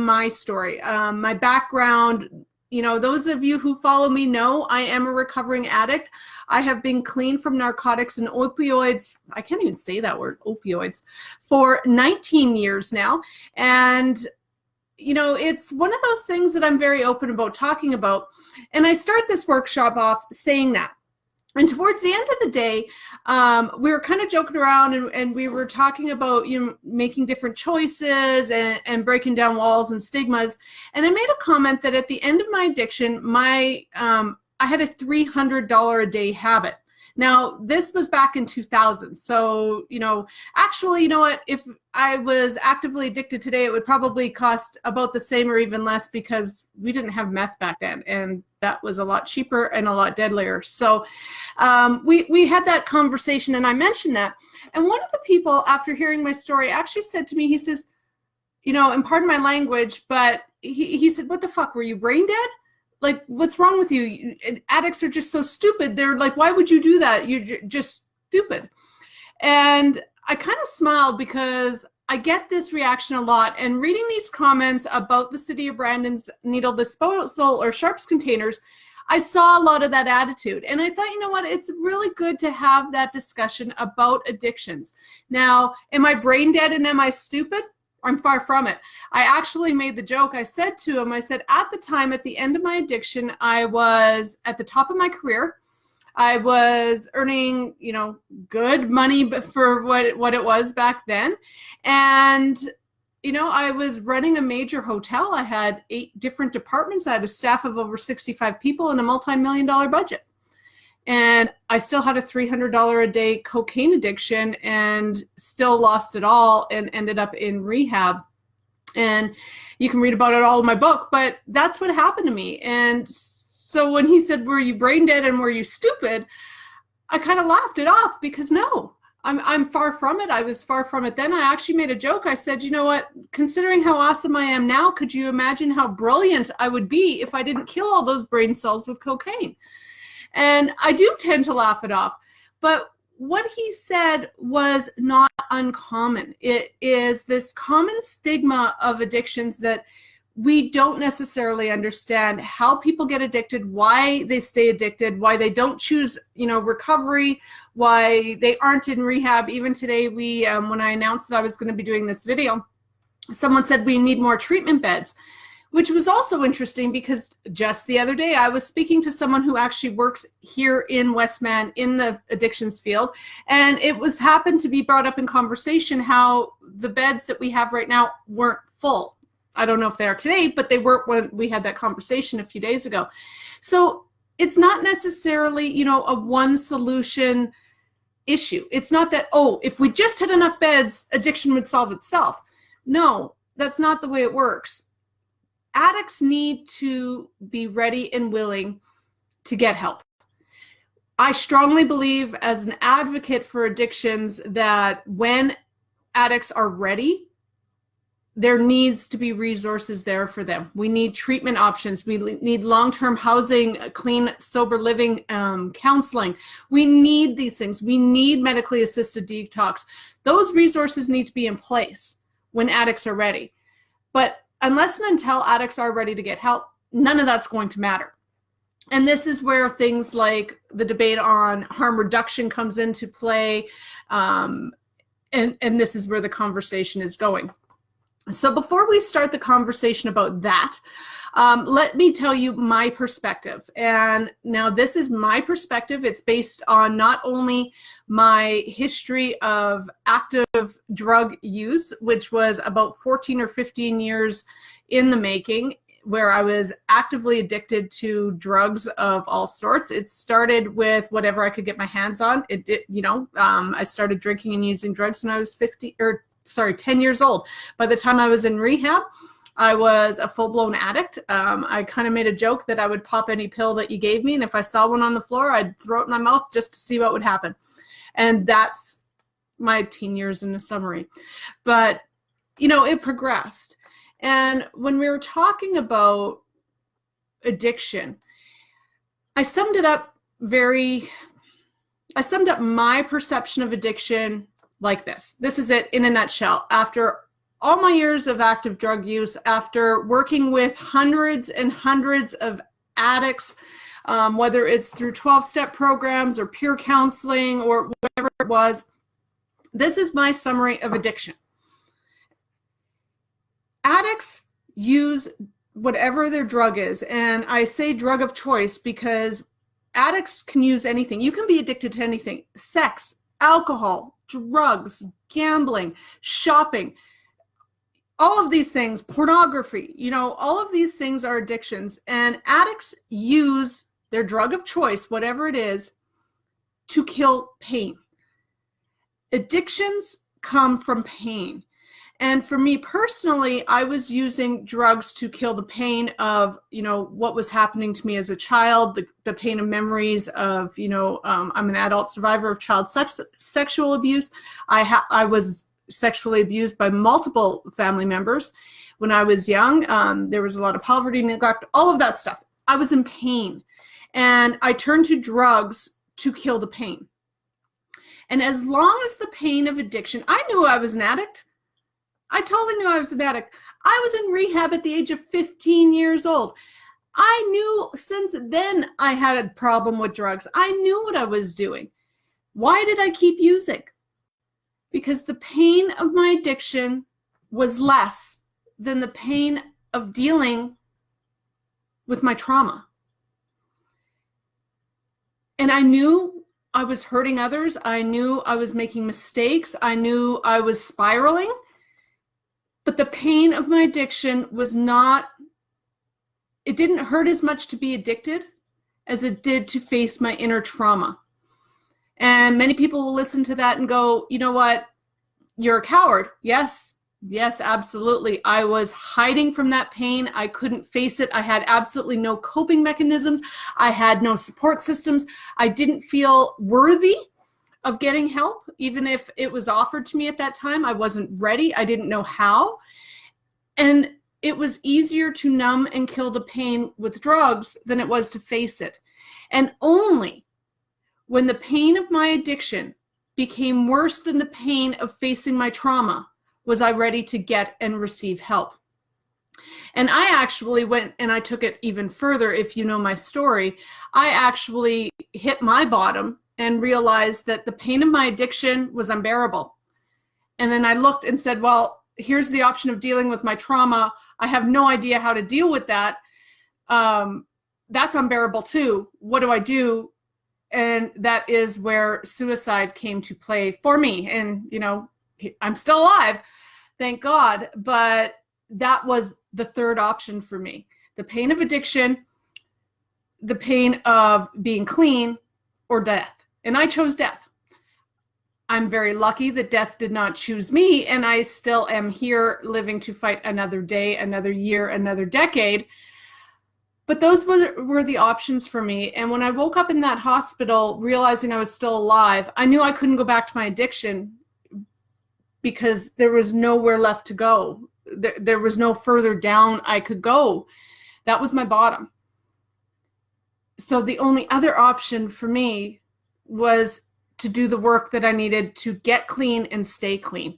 my story. My background, you know, those of you who follow me know I am a recovering addict. I have been clean from narcotics and opioids. I can't even say that word, opioids, for 19 years now. And, you know, it's one of those things that I'm very open about talking about. And I start this workshop off saying that. And towards the end of the day, we were kind of joking around and we were talking about, you know, making different choices and breaking down walls and stigmas. And I made a comment that at the end of my addiction, I had a $300 a day habit. Now, this was back in 2000. So, you know, actually, you know what, if I was actively addicted today, it would probably cost about the same or even less because we didn't have meth back then. And that was a lot cheaper and a lot deadlier. So we had that conversation and I mentioned that. And one of the people, after hearing my story, actually said to me, he says, you know, and pardon my language, but he said, what the fuck, were you brain dead? Like, what's wrong with you? Addicts are just so stupid. They're like, why would you do that? You're just stupid. And I kind of smiled because I get this reaction a lot. And reading these comments about the City of Brandon's needle disposal or sharps containers, I saw a lot of that attitude. And I thought, you know what? It's really good to have that discussion about addictions. Now, am I brain dead and am I stupid? I'm far from it. I actually made the joke. I said to him, I said, at the time, at the end of my addiction, I was at the top of my career. I was earning, you know, good money for what it was back then. And, you know, I was running a major hotel. I had 8 different departments. I had a staff of over 65 people and a multi-million-dollar budget. And I still had a $300 a day cocaine addiction and still lost it all and ended up in rehab. And you can read about it all in my book, but that's what happened to me. And so when he said, were you brain dead and were you stupid? I kind of laughed it off because no, I'm far from it. I was far from it then. I actually made a joke. I said, you know what, considering how awesome I am now, could you imagine how brilliant I would be if I didn't kill all those brain cells with cocaine? And I do tend to laugh it off. But what he said was not uncommon. It is this common stigma of addictions that we don't necessarily understand how people get addicted, why they stay addicted, why they don't choose, you know, recovery, why they aren't in rehab. Even today, when I announced that I was going to be doing this video, someone said we need more treatment beds, which was also interesting because just the other day I was speaking to someone who actually works here in Westman in the addictions field. And it happened to be brought up in conversation how the beds that we have right now weren't full. I don't know if they are today, but they weren't when we had that conversation a few days ago. So it's not necessarily, you know, a one solution issue. It's not that, oh, if we just had enough beds, addiction would solve itself. No, that's not the way it works. Addicts need to be ready and willing to get help. I strongly believe as an advocate for addictions that when addicts are ready, there needs to be resources there for them. We need treatment options. We need long-term housing, clean, sober living, counseling. We need these things. We need medically assisted detox. Those resources need to be in place when addicts are ready. But unless and until addicts are ready to get help, none of that's going to matter. And this is where things like the debate on harm reduction comes into play. And this is where the conversation is going. So before we start the conversation about that, let me tell you my perspective. And now this is my perspective. It's based on not only my history of active drug use, which was about 14 or 15 years in the making, where I was actively addicted to drugs of all sorts. It started with whatever I could get my hands on. It did, I started drinking and using drugs when I was 10 years old. By the time I was in rehab, I was a full-blown addict. I kind of made a joke that I would pop any pill that you gave me, and if I saw one on the floor, I'd throw it in my mouth just to see what would happen. And that's my teen years in a summary. But, it progressed. And when we were talking about addiction, I summed up my perception of addiction like this. This is it in a nutshell. After all my years of active drug use, after working with hundreds and hundreds of addicts, whether it's through 12-step programs or peer counseling or whatever it was, this is my summary of addiction. Addicts use whatever their drug is, and I say drug of choice because addicts can use anything. You can be addicted to anything: sex, alcohol, drugs, gambling, shopping, all of these things, pornography, all of these things are addictions, and addicts use their drug of choice, whatever it is, to kill pain. Addictions come from pain. And for me personally, I was using drugs to kill the pain of, what was happening to me as a child, the pain of memories of, I'm an adult survivor of child sexual abuse. I was sexually abused by multiple family members when I was young. There was a lot of poverty, neglect, all of that stuff. I was in pain, and I turned to drugs to kill the pain. And as long as the pain of addiction, I knew I was an addict. I totally knew I was an addict. I was in rehab at the age of 15 years old. I knew since then I had a problem with drugs. I knew what I was doing. Why did I keep using? Because the pain of my addiction was less than the pain of dealing with my trauma. And I knew I was hurting others. I knew I was making mistakes. I knew I was spiraling. But the pain of my addiction was not, it didn't hurt as much to be addicted as it did to face my inner trauma. And many people will listen to that and go, you know what, you're a coward. Yes, absolutely. I was hiding from that pain. I couldn't face it. I had absolutely no coping mechanisms. I had no support systems. I didn't feel worthy of getting help, even if it was offered to me at that time. I wasn't ready. I didn't know how. And it was easier to numb and kill the pain with drugs than it was to face it. And only when the pain of my addiction became worse than the pain of facing my trauma was I ready to get and receive help. And I actually went and I took it even further. If you know my story, I actually hit my bottom and realized that the pain of my addiction was unbearable. And then I looked and said, well, here's the option of dealing with my trauma. I have no idea how to deal with that. That's unbearable too. What do I do? And that is where suicide came to play for me. And, I'm still alive, thank God. But that was the third option for me. The pain of addiction, the pain of being clean, or death. And I chose death. I'm very lucky that death did not choose me, and I still am here living to fight another day, another year, another decade. But those were the options for me. And when I woke up in that hospital, realizing I was still alive, I knew I couldn't go back to my addiction because there was nowhere left to go. There was no further down I could go. That was my bottom. So the only other option for me was to do the work that I needed to get clean and stay clean.